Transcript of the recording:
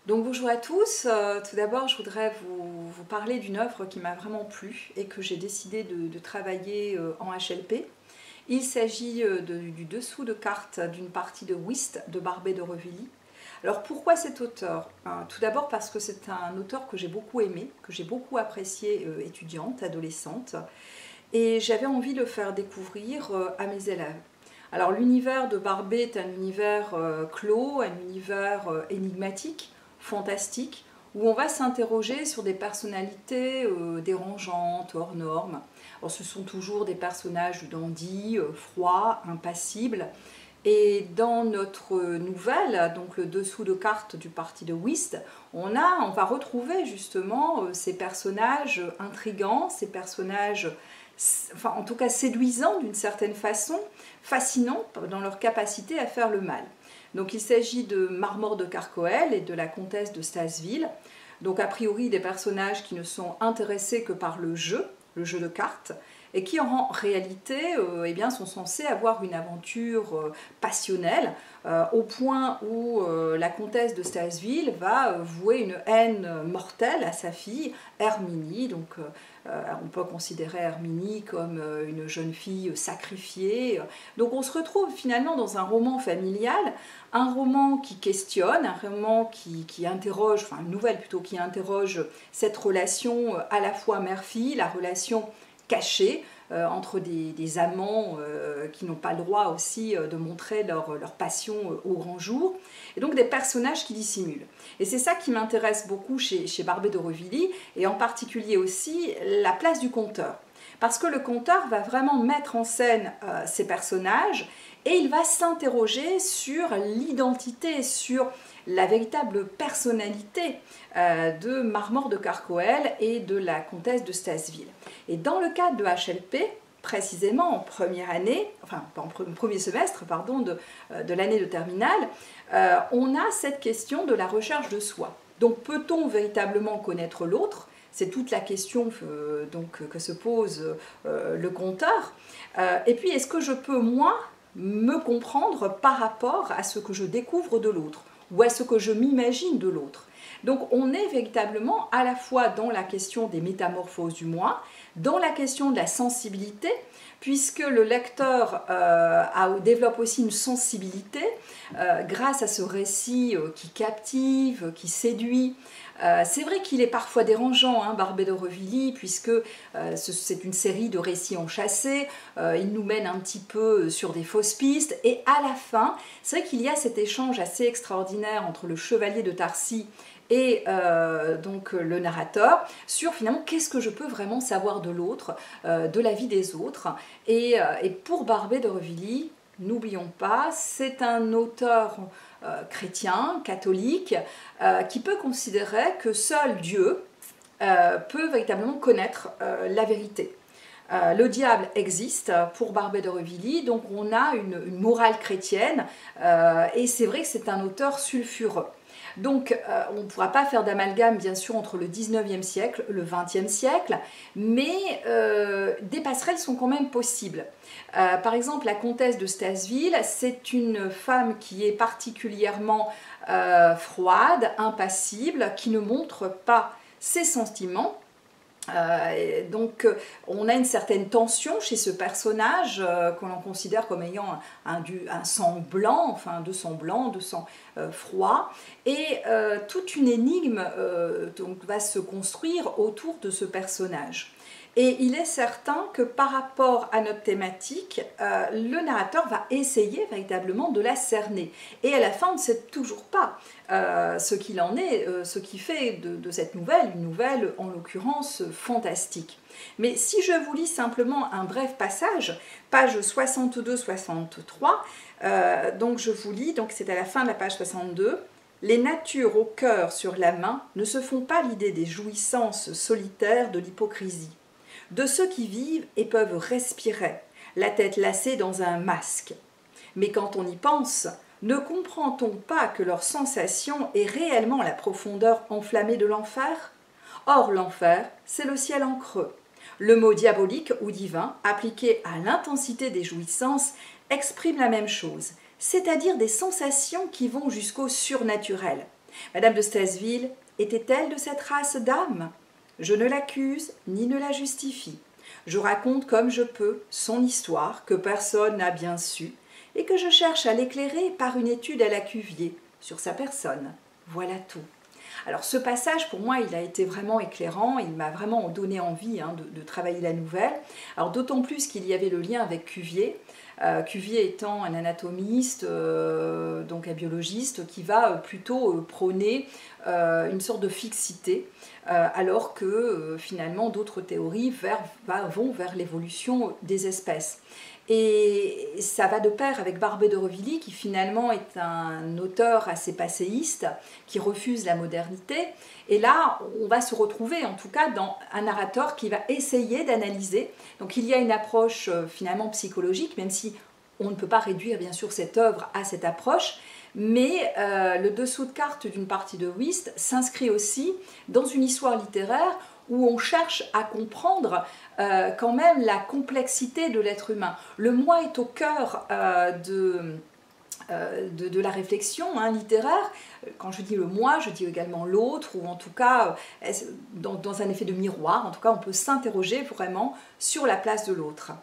Donc bonjour à tous, tout d'abord je voudrais vous parler d'une œuvre qui m'a vraiment plu et que j'ai décidé de travailler en HLP. Il s'agit du dessous de carte d'une partie de Whist de Barbey d'Aurevilly. Alors pourquoi cet auteur? Tout d'abord parce que c'est un auteur que j'ai beaucoup aimé, que j'ai beaucoup apprécié étudiante, adolescente, et j'avais envie de le faire découvrir à mes élèves. Alors l'univers de Barbey est un univers clos, un univers énigmatique, fantastique, où on va s'interroger sur des personnalités dérangeantes, hors normes. Alors, ce sont toujours des personnages dandy, froids, impassibles. Et dans notre nouvelle, donc le dessous de carte du parti de Whist, on va retrouver justement ces personnages intrigants, ces personnages, enfin en tout cas séduisants d'une certaine façon, fascinants dans leur capacité à faire le mal. Donc il s'agit de Marmore de Carcoel et de la comtesse de Stasville. Donc a priori des personnages qui ne sont intéressés que par le jeu de cartes, et qui en réalité eh bien, sont censés avoir une aventure passionnelle, au point où la comtesse de Stasville va vouer une haine mortelle à sa fille Herminie. Donc on peut considérer Herminie comme une jeune fille sacrifiée. Donc on se retrouve finalement dans un roman familial, un roman qui questionne, un roman qui interroge, enfin une nouvelle plutôt, qui interroge cette relation à la fois mère-fille, la relation cachée entre des amants qui n'ont pas le droit aussi de montrer leur passion au grand jour, et donc des personnages qui dissimulent. Et c'est ça qui m'intéresse beaucoup chez Barbey d'Aurevilly, et en particulier aussi la place du conteur. Parce que le conteur va vraiment mettre en scène ces personnages, et il va s'interroger sur l'identité, sur la véritable personnalité de Marmore de Carcoel et de la comtesse de Stasville. Et dans le cadre de HLP, précisément en première année, enfin en premier semestre pardon, de l'année de terminale, on a cette question de la recherche de soi. Donc peut-on véritablement connaître l'autre? C'est toute la question que se pose le conteur. Et puis est-ce que je peux moi me comprendre par rapport à ce que je découvre de l'autre ou à ce que je m'imagine de l'autre? Donc on est véritablement à la fois dans la question des métamorphoses du moi, dans la question de la sensibilité, puisque le lecteur développe aussi une sensibilité grâce à ce récit qui captive, qui séduit. C'est vrai qu'il est parfois dérangeant, hein, Barbey d'Aurevilly, puisque c'est une série de récits enchâssés, il nous mène un petit peu sur des fausses pistes, et à la fin, c'est vrai qu'il y a cet échange assez extraordinaire entre le chevalier de Tarcy et donc le narrateur sur finalement qu'est-ce que je peux vraiment savoir de l'autre, de la vie des autres. Et pour Barbey d'Aurevilly, n'oublions pas, c'est un auteur chrétien, catholique, qui peut considérer que seul Dieu peut véritablement connaître la vérité. Le diable existe pour Barbey d'Aurevilly, donc on a une morale chrétienne, et c'est vrai que c'est un auteur sulfureux. Donc on ne pourra pas faire d'amalgame bien sûr entre le 19e siècle, le 20e siècle, mais des passerelles sont quand même possibles. Par exemple, la comtesse de Stasville, c'est une femme qui est particulièrement froide, impassible, qui ne montre pas ses sentiments. Donc on a une certaine tension chez ce personnage que l'on considère comme ayant un sang blanc, enfin de sang blanc, de sang froid, et toute une énigme donc, va se construire autour de ce personnage. Et il est certain que par rapport à notre thématique, le narrateur va essayer véritablement de la cerner. Et à la fin, on ne sait toujours pas ce qu'il en est, ce qui fait de cette nouvelle, une nouvelle en l'occurrence fantastique. Mais si je vous lis simplement un bref passage, page 62-63, donc je vous lis, donc c'est à la fin de la page 62, « Les natures au cœur sur la main ne se font pas l'idée des jouissances solitaires de l'hypocrisie, de ceux qui vivent et peuvent respirer, la tête lacée dans un masque. Mais quand on y pense, ne comprend-on pas que leur sensation est réellement la profondeur enflammée de l'enfer? Or l'enfer, c'est le ciel en creux. Le mot diabolique ou divin, appliqué à l'intensité des jouissances, exprime la même chose, c'est-à-dire des sensations qui vont jusqu'au surnaturel. Madame de Stasseville était-elle de cette race d'âme? Je ne l'accuse ni ne la justifie. Je raconte comme je peux son histoire que personne n'a bien su et que je cherche à l'éclairer par une étude à la Cuvier sur sa personne. Voilà tout. Alors ce passage, pour moi, il a été vraiment éclairant, il m'a vraiment donné envie de travailler la nouvelle. Alors d'autant plus qu'il y avait le lien avec Cuvier, Cuvier étant un anatomiste, donc un biologiste, qui va plutôt prôner une sorte de fixité, alors que finalement d'autres théories vont vers l'évolution des espèces. Et ça va de pair avec Barbey d'Aurevilly, qui finalement est un auteur assez passéiste, qui refuse la modernité. Et là, on va se retrouver en tout cas dans un narrateur qui va essayer d'analyser. Donc il y a une approche finalement psychologique, même si on ne peut pas réduire bien sûr cette œuvre à cette approche, mais le dessous de carte d'une partie de Whist s'inscrit aussi dans une histoire littéraire où on cherche à comprendre quand même la complexité de l'être humain. Le moi est au cœur de la réflexion littéraire. Quand je dis le moi, je dis également l'autre, ou en tout cas, dans un effet de miroir, en tout cas, on peut s'interroger vraiment sur la place de l'autre.